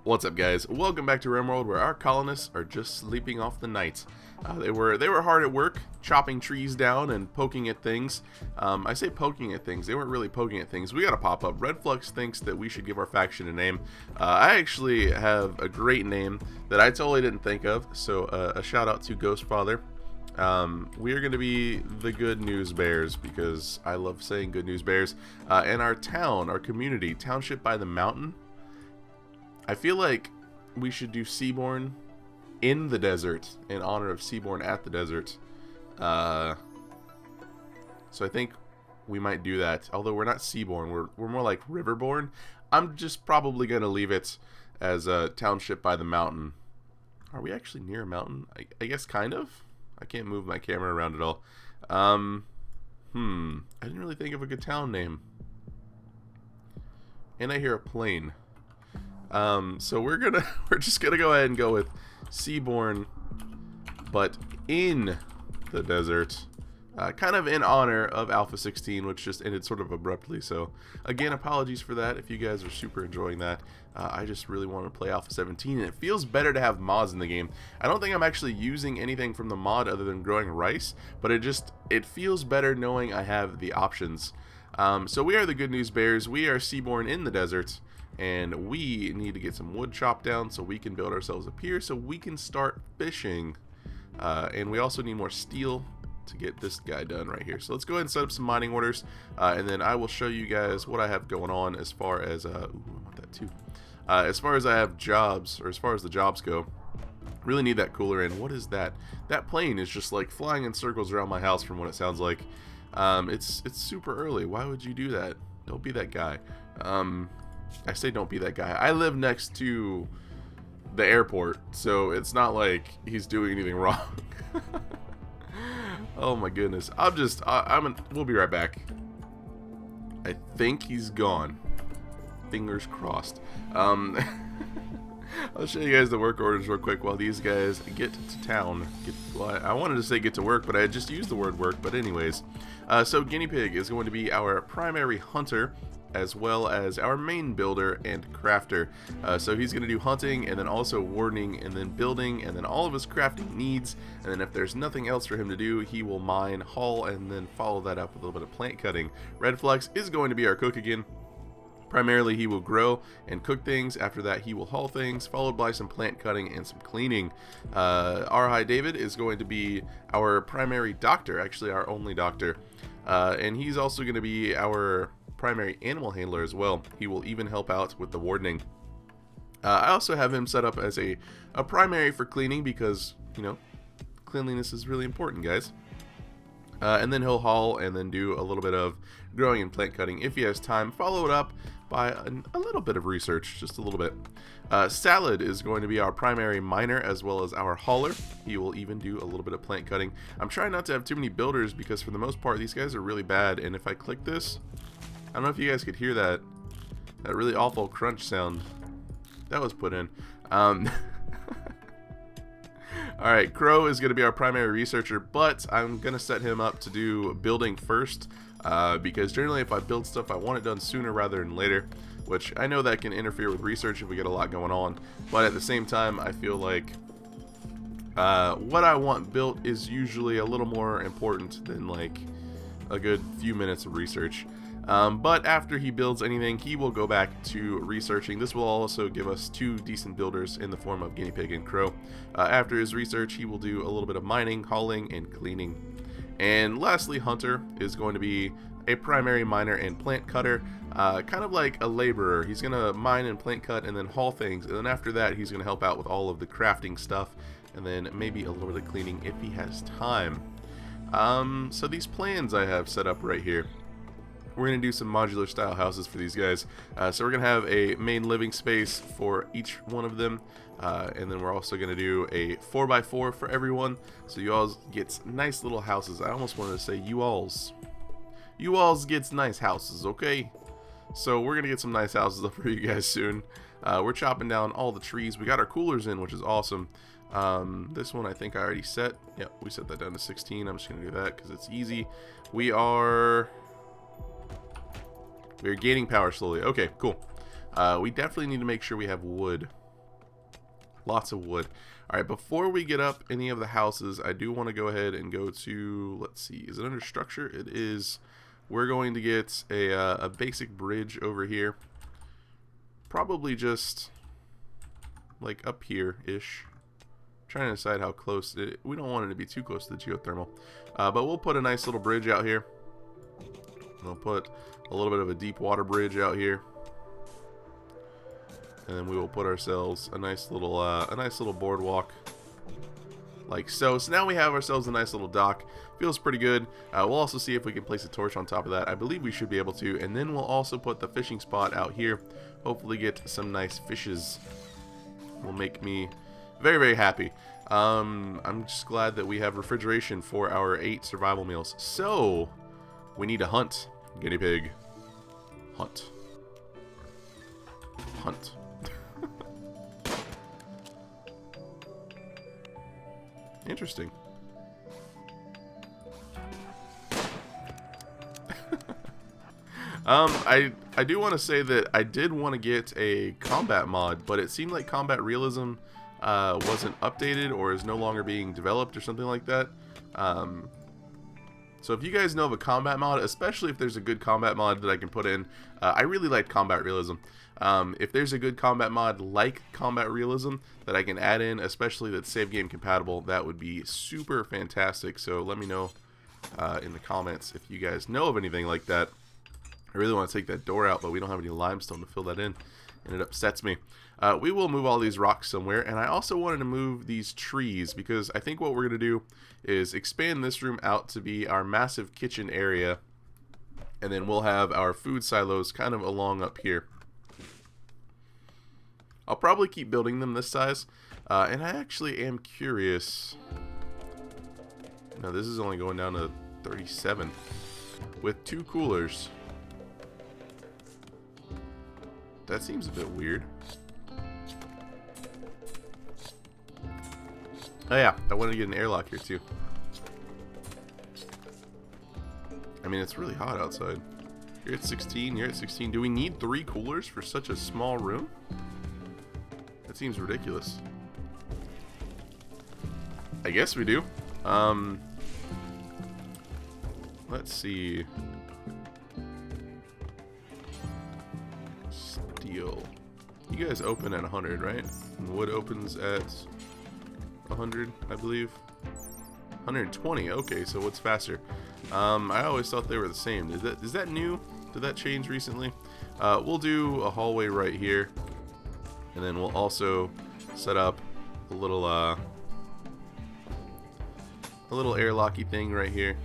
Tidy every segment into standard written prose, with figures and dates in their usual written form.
What's up, guys? Welcome back to RimWorld, where our colonists are just sleeping off the night. They were hard at work, chopping trees down and poking at things. I say poking at things, they weren't really poking at things. We got a pop-up. Red Flux thinks that we should give our faction a name. I actually have a great name that I totally didn't think of, so a shout out to Ghostfather. We are going to be the Good News Bears, because I love saying Good News Bears. And our town, our community, Township by the Mountain. I feel like we should do Seaborn in the desert in honor of Seaborn at the desert. So I think we might do that. Although we're not Seaborn, we're more like Riverborn. I'm just probably gonna leave it as a Township by the Mountain. Are we actually near a mountain? I guess kind of. I can't move my camera around at all. I didn't really think of a good town name. And I hear a plane. So we're just gonna go ahead and go with Seaborn, but in the desert, kind of in honor of Alpha 16, which just ended sort of abruptly. So again, apologies for that if you guys are super enjoying that. I just really want to play Alpha 17, and it feels better to have mods in the game. I don't think I'm actually using anything from the mod other than growing rice, but it feels better knowing I have the options. So we are the Good News Bears. We are Seaborn in the desert. And we need to get some wood chopped down so we can build ourselves a pier so we can start fishing. And we also need more steel to get this guy done right here. So let's go ahead and set up some mining orders. And then I will show you guys what I have going on as far as... ooh, I want that too. As far as I have jobs, or as far as the jobs go. Really need that cooler in. What is that? That plane is just like flying in circles around my house from what it sounds like. It's super early. Why would you do that? Don't be that guy. I say don't be that guy. I live next to the airport, so it's not like he's doing anything wrong. Oh my goodness. We'll be right back. I think he's gone. Fingers crossed. I'll show you guys the work orders real quick while these guys get to town. I wanted to say get to work, but I just used the word work. But anyways, so Guinea Pig is going to be our primary hunter, as well as our main builder and crafter. So he's going to do hunting, and then also wardening, and then building, and then all of his crafting needs. And then if there's nothing else for him to do, he will mine, haul, and then follow that up with a little bit of plant cutting. Red Flux is going to be our cook again. Primarily, he will grow and cook things. After that, he will haul things, followed by some plant cutting and some cleaning. Our High David is going to be our primary doctor, actually our only doctor. And he's also going to be our primary animal handler as well. He will even help out with the wardening. I also have him set up as a primary for cleaning because, you know, cleanliness is really important, guys. And then he'll haul and then do a little bit of growing and plant cutting if he has time. Follow it up by a little bit of research, just a little bit. Salad is going to be our primary miner as well as our hauler. He will even do a little bit of plant cutting. I'm trying not to have too many builders because for the most part these guys are really bad, and if I click this, I don't know if you guys could hear that really awful crunch sound that was put in. Alright, Crow is going to be our primary researcher, but I'm going to set him up to do building first, because generally if I build stuff I want it done sooner rather than later, which I know that can interfere with research if we get a lot going on, but at the same time I feel like what I want built is usually a little more important than like a good few minutes of research. But after he builds anything, he will go back to researching. This will also give us two decent builders in the form of Guinea Pig and Crow. After his research, he will do a little bit of mining, hauling, and cleaning. And lastly, Hunter is going to be a primary miner and plant cutter, kind of like a laborer. He's going to mine and plant cut and then haul things, and then after that he's going to help out with all of the crafting stuff, and then maybe a little bit of cleaning if he has time. So these plans I have set up right here. We're going to do some modular style houses for these guys. So we're going to have a main living space for each one of them. And then we're also going to do a 4x4 for everyone. So you all get nice little houses. I almost wanted to say you alls. You alls gets nice houses, okay? So we're going to get some nice houses up for you guys soon. We're chopping down all the trees. We got our coolers in, which is awesome. This one I think I already set. Yep, we set that down to 16. I'm just going to do that because it's easy. We're gaining power slowly. Okay, cool. We definitely need to make sure we have wood. Lots of wood. Alright, before we get up any of the houses, I do want to go ahead and go to, let's see, is it under structure? It is. We're going to get a basic bridge over here. Probably just like up here-ish. Trying to decide how close we don't want it to be too close to the geothermal. But we'll put a nice little bridge out here. We'll put a little bit of a deep water bridge out here. And then we will put ourselves a nice little boardwalk, like so. So now we have ourselves a nice little dock. Feels pretty good. We'll also see if we can place a torch on top of that. I believe we should be able to. And then we'll also put the fishing spot out here. Hopefully get some nice fishes. Will make me very, very happy. I'm just glad that we have refrigeration for our 8 survival meals. So we need to hunt. Guinea pig. Hunt. Hunt. Interesting. I do want to say that I did want to get a combat mod, but it seemed like combat realism wasn't updated or is no longer being developed or something like that. So if you guys know of a combat mod, especially if there's a good combat mod that I can put in, I really like combat realism. If there's a good combat mod like combat realism that I can add in, especially that's save game compatible, that would be super fantastic. So let me know in the comments if you guys know of anything like that. I really want to take that door out, but we don't have any limestone to fill that in, and it upsets me. We will move all these rocks somewhere, and I also wanted to move these trees because I think what we're going to do is expand this room out to be our massive kitchen area, and then we'll have our food silos kind of along up here. I'll probably keep building them this size, and I actually am curious. No, this is only going down to 37 with 2 coolers. That seems a bit weird. Oh yeah, I wanted to get an airlock here too. I mean, it's really hot outside. You're at 16, you're at 16. Do we need 3 coolers for such a small room? That seems ridiculous. I guess we do. Let's see. Steel. You guys open at 100, right? And wood opens at 100, I believe. 120. Okay, so what's faster? I always thought they were the same. Is that new? Did that change recently? We'll do a hallway right here, and then we'll also set up a little airlocky thing right here.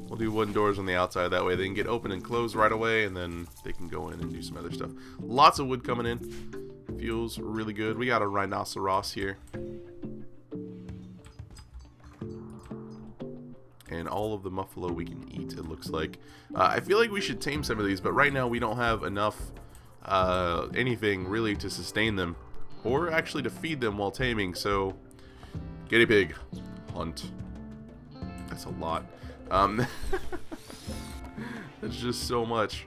We'll do wooden doors on the outside, that way they can get open and closed right away, and then they can go in and do some other stuff. Lots of wood coming in. Feels really good. We got a rhinoceros here. And all of the muffalo we can eat, it looks like. I feel like we should tame some of these, but right now we don't have enough anything really to sustain them, or actually to feed them while taming, so guinea pig hunt. That's a lot. That's just so much.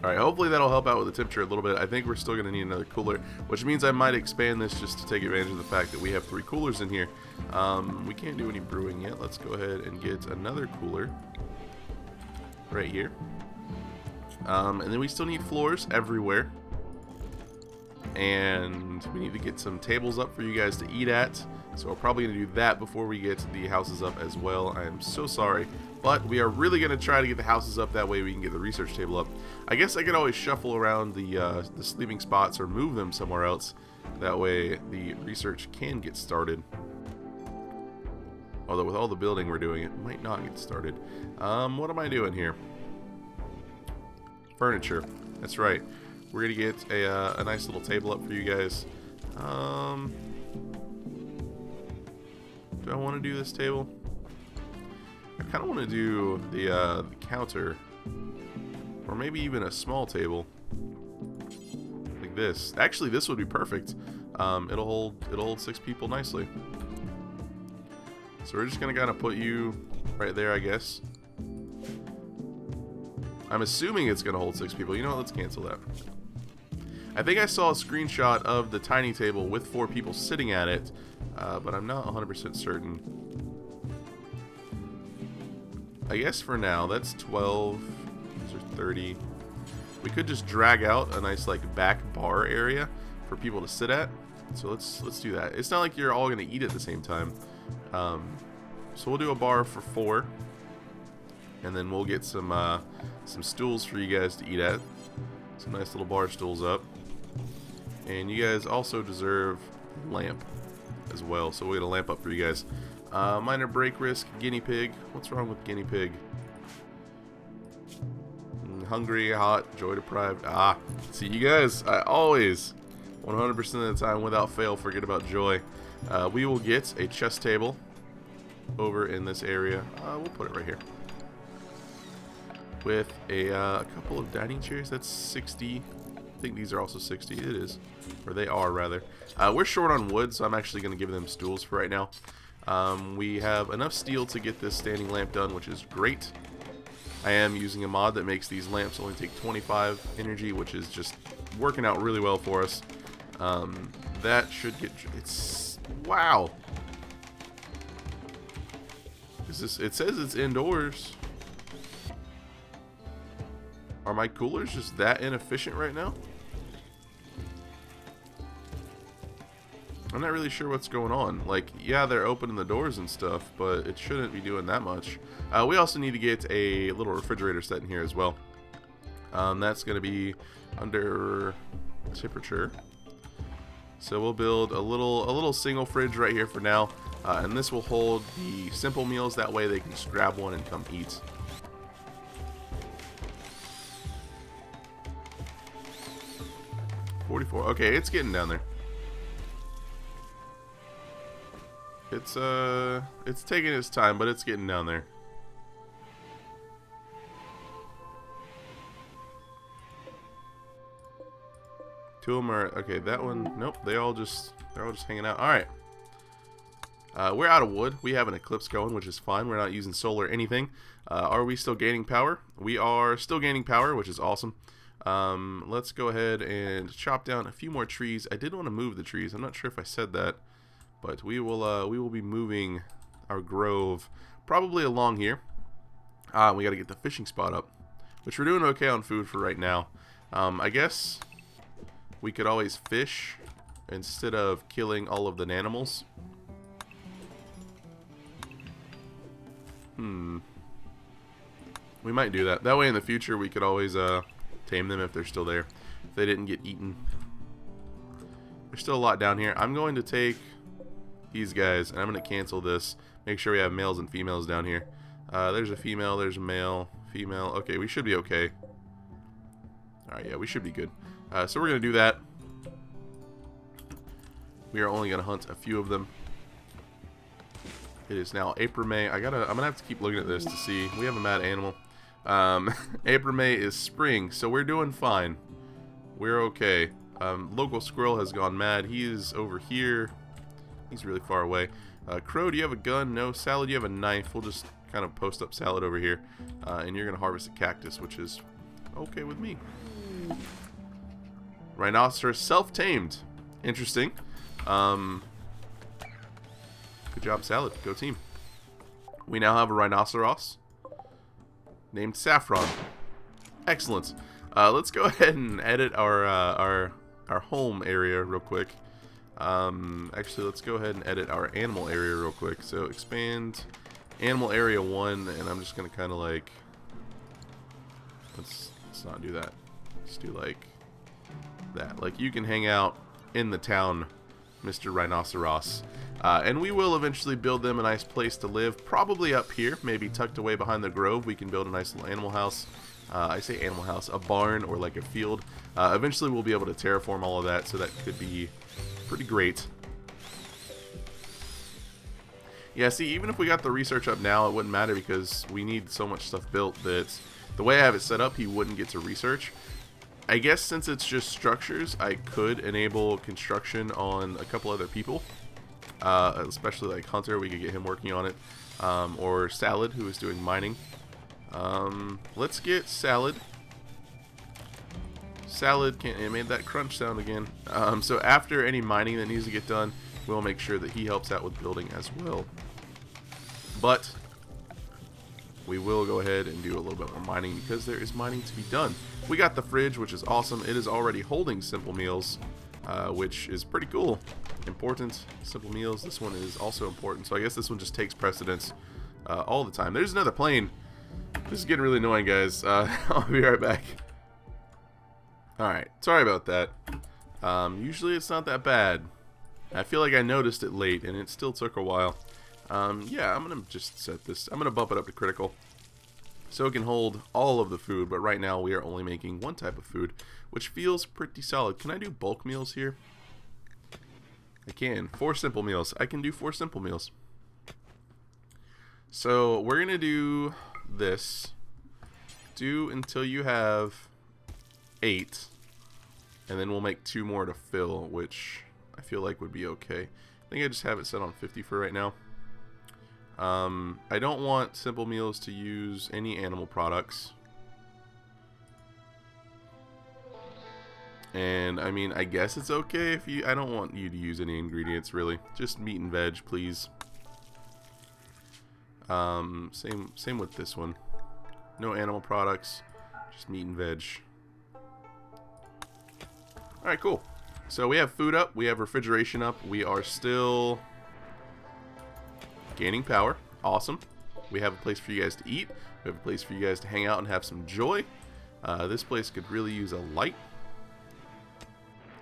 Alright, hopefully that'll help out with the temperature a little bit. I think we're still going to need another cooler, which means I might expand this just to take advantage of the fact that we have 3 coolers in here. We can't do any brewing yet. Let's go ahead and get another cooler right here. And then we still need floors everywhere. And we need to get some tables up for you guys to eat at. So we're probably going to do that before we get the houses up as well. I am so sorry. But we are really going to try to get the houses up. That way we can get the research table up. I guess I could always shuffle around the sleeping spots or move them somewhere else. That way the research can get started. Although with all the building we're doing, it might not get started. What am I doing here? Furniture. That's right. We're going to get a nice little table up for you guys. Do I want to do this table? I kind of want to do the counter, or maybe even a small table like this. Actually, this would be perfect. It'll hold 6 people nicely. So we're just gonna kind of put you right there, I guess. I'm assuming it's going to hold 6 people. You know what? Let's cancel that. I think I saw a screenshot of the tiny table with 4 people sitting at it, but I'm not 100% certain. I guess for now, that's 12. These are 30. We could just drag out a nice like back bar area for people to sit at. So let's do that. It's not like you're all going to eat at the same time. So we'll do a bar for 4. And then we'll get some stools for you guys to eat at. Some nice little bar stools up. And you guys also deserve lamp as well. So we'll get a lamp up for you guys. Minor break risk, guinea pig. What's wrong with guinea pig? Hungry, hot, joy deprived. See you guys. I always, 100% of the time, without fail, forget about joy. We will get a chess table over in this area. We'll put it right here. With a couple of dining chairs. That's 60. I think these are also 60. It is. Or they are, rather. We're short on wood, so I'm actually going to give them stools for right now. We have enough steel to get this standing lamp done, which is great. I am using a mod that makes these lamps only take 25 energy, which is just working out really well for us. That should get... It's... Wow! Is this... It says it's indoors. Are my coolers just that inefficient right now? I'm not really sure what's going on. Like, yeah, they're opening the doors and stuff, but it shouldn't be doing that much. We also need to get a little refrigerator set in here as well. That's going to be under temperature. So we'll build a little single fridge right here for now, and this will hold the simple meals. That way they can just grab one and come eat. $44. Okay, it's getting down there. It's taking its time, but it's getting down there. Two of them are okay. That one, nope. They're all just hanging out. All right. We're out of wood. We have an eclipse going, which is fine. We're not using solar or anything. Are we still gaining power? We are still gaining power, which is awesome. Let's go ahead and chop down a few more trees. I did want to move the trees. I'm not sure if I said that. But we will be moving our grove probably along here. We got to get the fishing spot up, which we're doing okay on food for right now. I guess we could always fish instead of killing all of the animals. We might do that. That way in the future we could always tame them if they're still there. If they didn't get eaten. There's still a lot down here. I'm going to take these guys, and I'm going to cancel this. Make sure we have males and females down here. There's a female, there's a male, female. Okay, we should be okay. Alright, yeah, we should be good. So we're going to do that. We are only going to hunt a few of them. It is now April, May. I'm going to have to keep looking at this to see. We have a mad animal. April, May is spring, so we're doing fine. We're okay. Local squirrel has gone mad. He is over here. He's really far away. Crow, do you have a gun? No. Salad, you have a knife. We'll just kind of post up Salad over here. And you're going to harvest a cactus, which is okay with me. Rhinoceros self-tamed. Interesting. Good job, Salad. Go team. We now have a rhinoceros named Saffron. Excellent. Let's go ahead and edit our home area real quick. Actually, let's go ahead and edit our animal area real quick. So expand animal area 1, and I'm just gonna kind of like let's not do that. Let's do like that. Like, you can hang out in the town, Mr. Rhinoceros. And we will eventually build them a nice place to live, probably up here, maybe tucked away behind the grove. We can build a nice little animal house. I say animal house, a barn or like a field. Eventually we'll be able to terraform all of that, so that could be pretty great. Yeah, see, even if we got the research up now, it wouldn't matter because we need so much stuff built that the way I have it set up, he wouldn't get to research. I guess since it's just structures, I could enable construction on a couple other people. Especially like Hunter, we could get him working on it. Or Salad, who is doing mining. Let's get salad. Salad can't. It made that crunch sound again. So after any mining that needs to get done, we'll make sure that he helps out with building as well. But we will go ahead and do a little bit more mining because there is mining to be done. We got the fridge, which is awesome. It is already holding simple meals, which is pretty cool. Important simple meals. This one is also important, so I guess this one just takes precedence all the time. There's another plane. This is getting really annoying, guys. I'll be right back. Alright, sorry about that. Usually it's not that bad. I feel like I noticed it late and it still took a while. Yeah, I'm gonna just set this. I'm gonna bump it up to critical so it can hold all of the food, but right now we are only making one type of food, which feels pretty solid. Can I do bulk meals here? I can. 4 simple meals. I can do 4 simple meals. So we're gonna do this. Do until you have 8, and then we'll make 2 more to fill, which I feel like would be okay. I think I just have it set on 50 for right now. I don't want simple meals to use any animal products. And I mean, I guess it's okay if you. I don't want you to use any ingredients really. Just meat and veg, please. Same with this one. No animal products, just meat and veg. Alright, cool. So we have food up, we have refrigeration up, we are still gaining power. Awesome. We have a place for you guys to eat, we have a place for you guys to hang out and have some joy. This place could really use a light.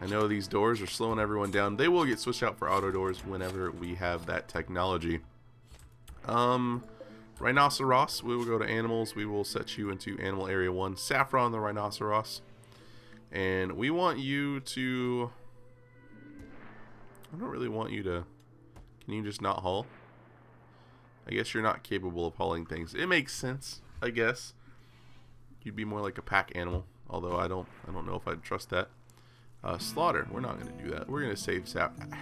I know these doors are slowing everyone down. They will get switched out for auto doors whenever we have that technology. Rhinoceros, we will go to animals. We will set you into animal area 1. Saffron the rhinoceros. And we want you to... I don't really want you to... Can you just not haul? I guess you're not capable of hauling things. It makes sense, I guess. You'd be more like a pack animal. Although I don't know if I'd trust that. Slaughter, we're not going to do that. We're going to save saffron.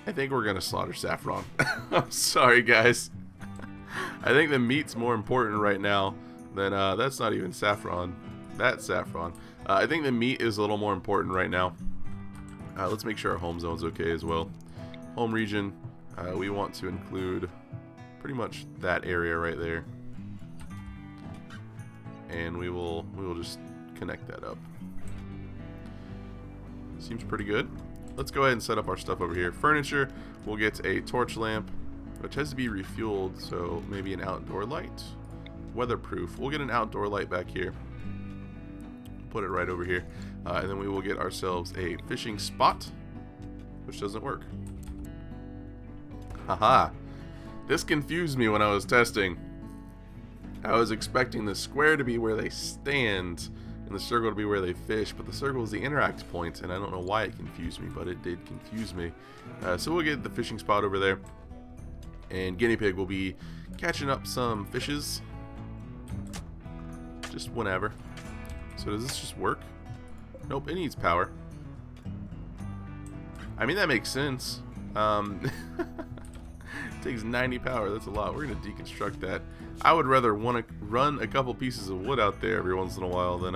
I think we're going to slaughter saffron. I'm sorry, guys. I think the meat's more important right now than, that's not even saffron. That's saffron. I think the meat is a little more important right now. Let's make sure our home zone's okay as well. Home region, we want to include pretty much that area right there. And we will just connect that up. Seems pretty good. Let's go ahead and set up our stuff over here. Furniture, we'll get a torch lamp, which has to be refueled, so maybe an outdoor light. Weatherproof, we'll get an outdoor light back here. Put it right over here. And then we will get ourselves a fishing spot, which doesn't work. Haha. This confused me when I was testing. I was expecting the square to be where they stand and the circle to be where they fish, but the circle is the interact point, and I don't know why it confused me, but it did confuse me. So we'll get the fishing spot over there, and Guinea Pig will be catching up some fishes just whenever. So does this just work? Nope, it needs power. I mean, that makes sense. It takes 90 power, that's a lot. We're going to deconstruct that. I would rather want to run a couple pieces of wood out there every once in a while than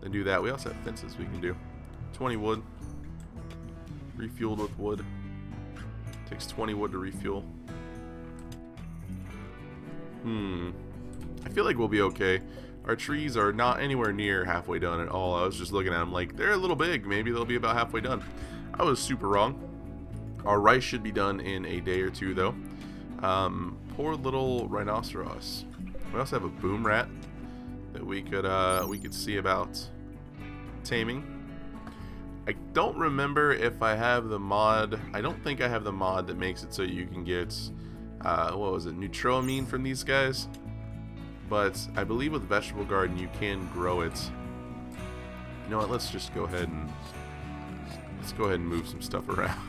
do that. We also have fences we can do. 20 wood. Refueled with wood. Takes 20 wood to refuel. I feel like we'll be okay. Our trees are not anywhere near halfway done at all. I was just looking at them like, they're a little big. Maybe they'll be about halfway done. I was super wrong. Our rice should be done in a day or two, though. Poor little rhinoceros. We also have a boom rat that we could see about taming. I don't remember if I have the mod. I don't think I have the mod that makes it so you can get what was it, neutroamine from these guys. But I believe with vegetable garden you can grow it. You know what? Let's just go ahead and move some stuff around.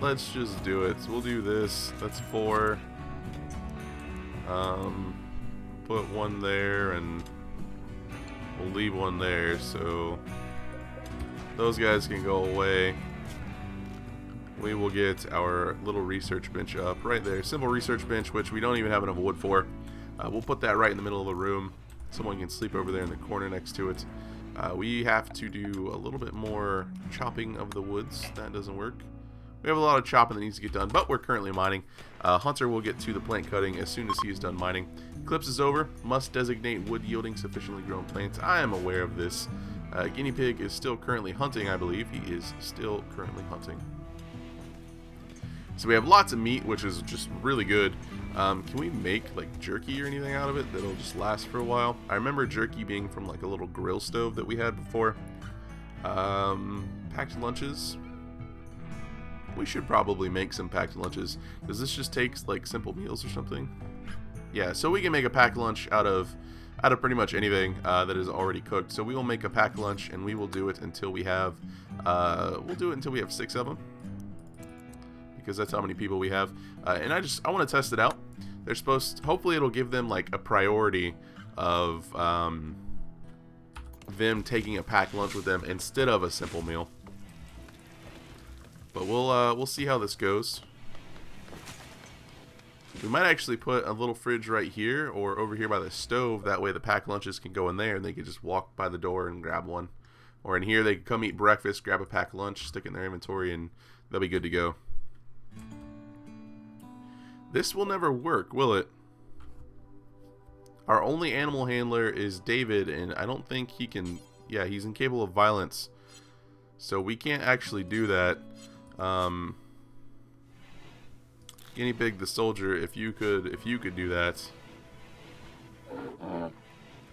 Let's just do it. We'll do this. That's 4. Put one there, and we'll leave one there. So Those guys can go away. We will get our little research bench up right there. Simple research bench, which we don't even have enough wood for. We'll put that right in the middle of the room. Someone can sleep over there in the corner next to it. We have to do a little bit more chopping of the woods. That doesn't work. We have a lot of chopping that needs to get done, but we're currently mining. Hunter will get to the plant cutting as soon as he is done mining. Eclipse is over. Must designate wood yielding sufficiently grown plants. I am aware of this. Guinea pig is still currently hunting, I believe. He is still currently hunting. So we have lots of meat, which is just really good. Can we make like jerky or anything out of it that'll just last for a while? I remember jerky being from like a little grill stove that we had before. Packed lunches. We should probably make some packed lunches. Does this just take like simple meals or something? Yeah, so we can make a packed lunch out of pretty much anything that is already cooked. So we will make a packed lunch and we will do it until we have 6 of them. Because that's how many people we have, and I want to test it out. They're hopefully it'll give them like a priority of them taking a packed lunch with them instead of a simple meal. But we'll see how this goes. We might actually put a little fridge right here or over here by the stove. That way the packed lunches can go in there and they can just walk by the door and grab one. Or in here they can come eat breakfast, grab a packed lunch, stick it in their inventory, and they'll be good to go. This will never work, will it? Our only animal handler is David, and I don't think he can... Yeah, he's incapable of violence. So we can't actually do that. Guinea pig the soldier, if you could do that.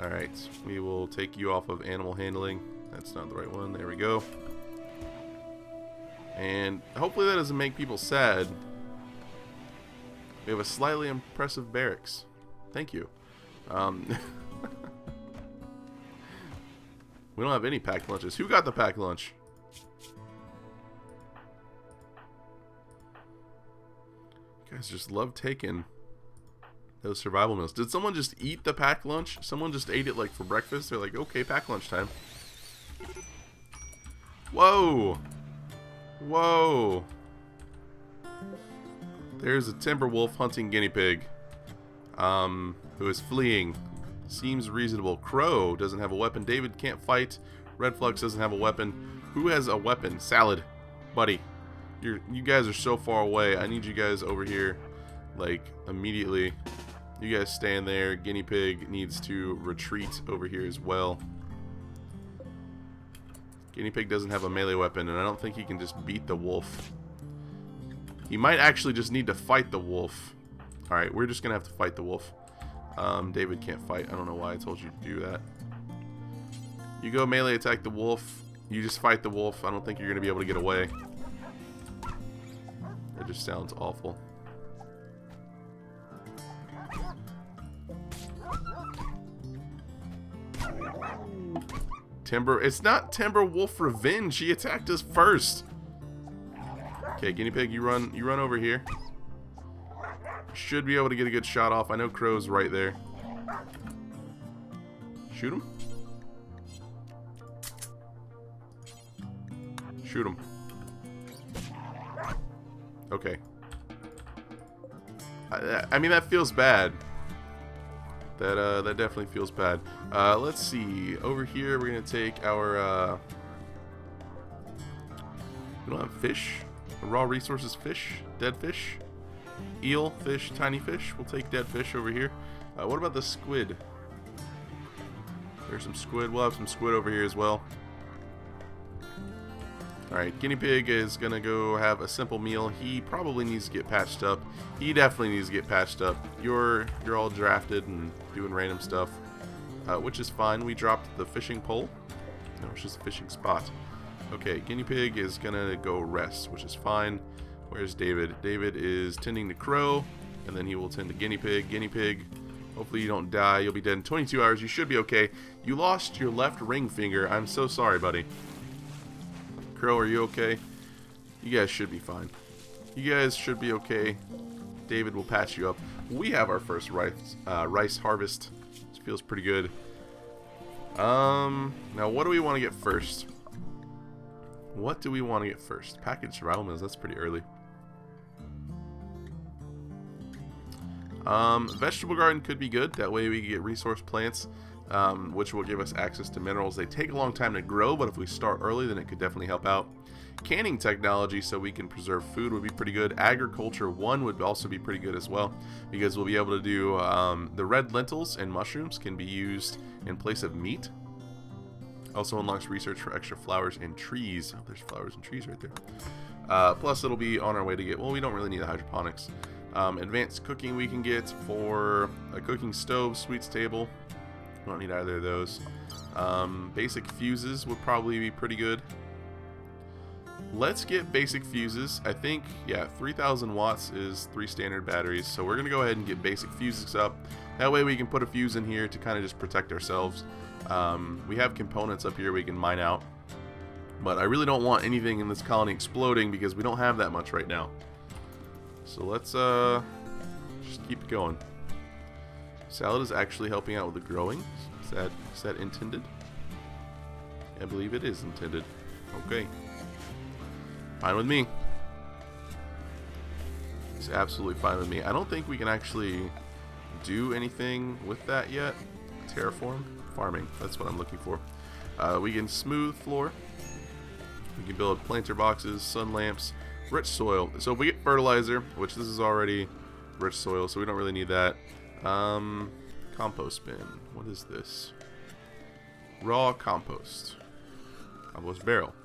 Alright, we will take you off of animal handling. That's not the right one. There we go. And hopefully that doesn't make people sad. We have a slightly impressive barracks. Thank you. We don't have any packed lunches. Who got the packed lunch? You guys just love taking those survival meals. Did someone just eat the packed lunch? Someone just ate it like for breakfast? They're like, okay, packed lunch time. Whoa! Whoa! There's a timber wolf hunting guinea pig who is fleeing. Seems reasonable. Crow doesn't have a weapon. David can't fight. Red Flux doesn't have a weapon. Who has a weapon? Salad. Buddy. You guys are so far away. I need you guys over here like immediately. You guys stand there. Guinea pig needs to retreat over here as well. Guinea pig doesn't have a melee weapon, and I don't think he can just beat the wolf. He might actually just need to fight the wolf. Alright, we're just going to have to fight the wolf. David can't fight. I don't know why I told you to do that. You go melee attack the wolf. You just fight the wolf. I don't think you're going to be able to get away. That just sounds awful. Timber. It's not Timber Wolf Revenge. He attacked us first. Okay, guinea pig, you run over here. Should be able to get a good shot off. I know Crow's right there. Shoot him. Shoot him. Okay. I mean, that feels bad. That definitely feels bad. Let's see. Over here, we're gonna take our. We don't have fish. Raw resources: fish, dead fish, eel, fish, tiny fish. We'll take dead fish over here. What about the squid? There's some squid. We'll have some squid over here as well. Alright, guinea pig is gonna go have a simple meal. He probably needs to get patched up. He definitely needs to get patched up. You're all drafted and doing random stuff, which is fine. We dropped the fishing pole. No, it's just a fishing spot. Okay, guinea pig is gonna go rest, which is fine. Where's David? David is tending to Crow, and then he will tend to guinea pig. Guinea pig, hopefully you don't die. You'll be dead in 22 hours. You should be okay. You lost your left ring finger. I'm so sorry, buddy. Crow, are you okay? You guys should be fine. You guys should be okay. David will patch you up. We have our first rice harvest. This feels pretty good. Now what do we want to get first? What do we want to get first? Packaged survival meals, that's pretty early. Vegetable garden could be good. That way we can get resource plants, which will give us access to minerals. They take a long time to grow, but if we start early, then it could definitely help out. Canning technology so we can preserve food would be pretty good. Agriculture 1 would also be pretty good as well, because we'll be able to do the red lentils and mushrooms can be used in place of meat. Also unlocks research for extra flowers and trees. Oh, there's flowers and trees right there. Plus it'll be on our way to get, well, we don't really need the hydroponics. Advanced cooking we can get for a cooking stove, sweets table. We don't need either of those. Basic fuses would probably be pretty good. Let's get basic fuses. I think, yeah, 3000 watts is 3 standard batteries. So we're going to go ahead and get basic fuses up. That way we can put a fuse in here to kind of just protect ourselves. We have components up here we can mine out. But I really don't want anything in this colony exploding because we don't have that much right now. So let's just keep going. Salad is actually helping out with the growing. Is that intended? I believe it is intended. Okay. Fine with me. It's absolutely fine with me. I don't think we can actually do anything with that yet. Terraform? Farming. That's what I'm looking for. We can smooth floor. We can build planter boxes, sun lamps, rich soil. So if we get fertilizer, which this is already rich soil, so we don't really need that. Compost bin. What is this? Raw compost. Compost barrel.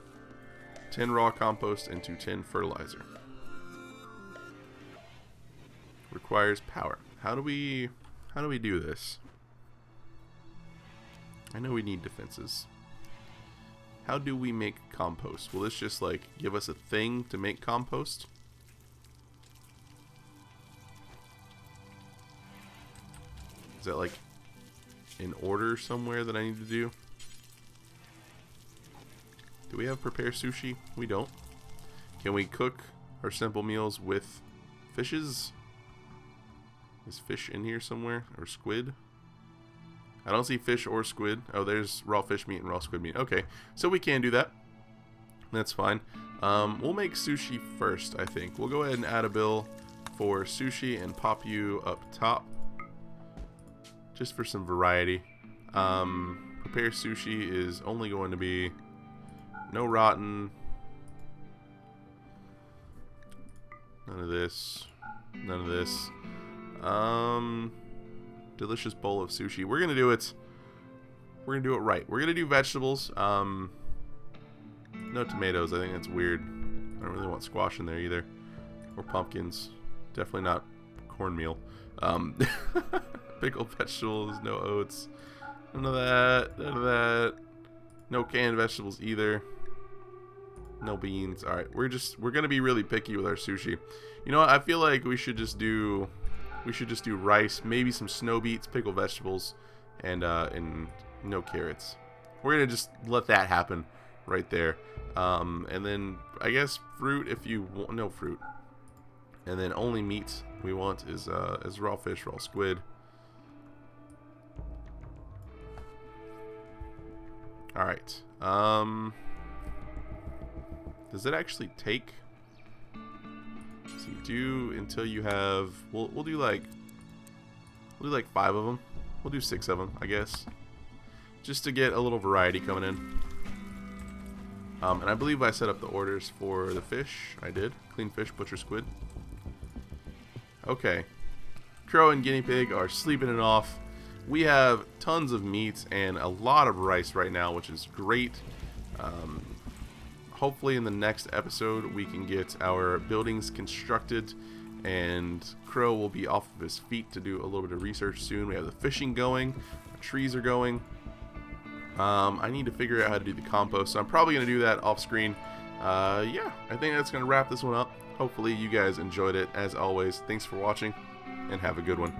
10 raw compost into 10 fertilizer. Requires power. How do we do this? I know we need defenses. How do we make compost? Will this just like give us a thing to make compost? Is that like an order somewhere that I need to do? Do we have prepare sushi? We don't. Can we cook our simple meals with fishes? Is fish in here somewhere? Or squid? I don't see fish or squid. Oh, there's raw fish meat and raw squid meat. Okay, so we can do that. That's fine. We'll make sushi first, I think. We'll go ahead and add a bill for sushi and pop you up top. Just for some variety. Prepare sushi is only going to be no rotten. None of this. None of this. Delicious bowl of sushi. We're gonna do it. We're gonna do it right. We're gonna do vegetables. No tomatoes. I think that's weird. I don't really want squash in there either, or pumpkins. Definitely not cornmeal. Pickled vegetables. No oats. None of that. None of that. No canned vegetables either. No beans. All right, we're gonna be really picky with our sushi. You know what? I feel like we should just do rice, maybe some snow beets, pickled vegetables, and no carrots. We're gonna just let that happen right there. And then I guess fruit if you want. No fruit. And then only meat we want is raw fish, raw squid. All right. Does it actually take? So you do until you have. We'll do like 5 of them. We'll do 6 of them, I guess, just to get a little variety coming in. And I believe I set up the orders for the fish. I did. Clean fish, butcher squid. Okay. Crow and guinea pig are sleeping it off. We have tons of meat and a lot of rice right now, which is great. Hopefully in the next episode we can get our buildings constructed and Crow will be off of his feet to do a little bit of research soon. We have the fishing going, our trees are going. I need to figure out how to do the compost, so I'm probably going to do that off screen. Yeah, I think that's going to wrap this one up. Hopefully you guys enjoyed it. As always, thanks for watching and have a good one.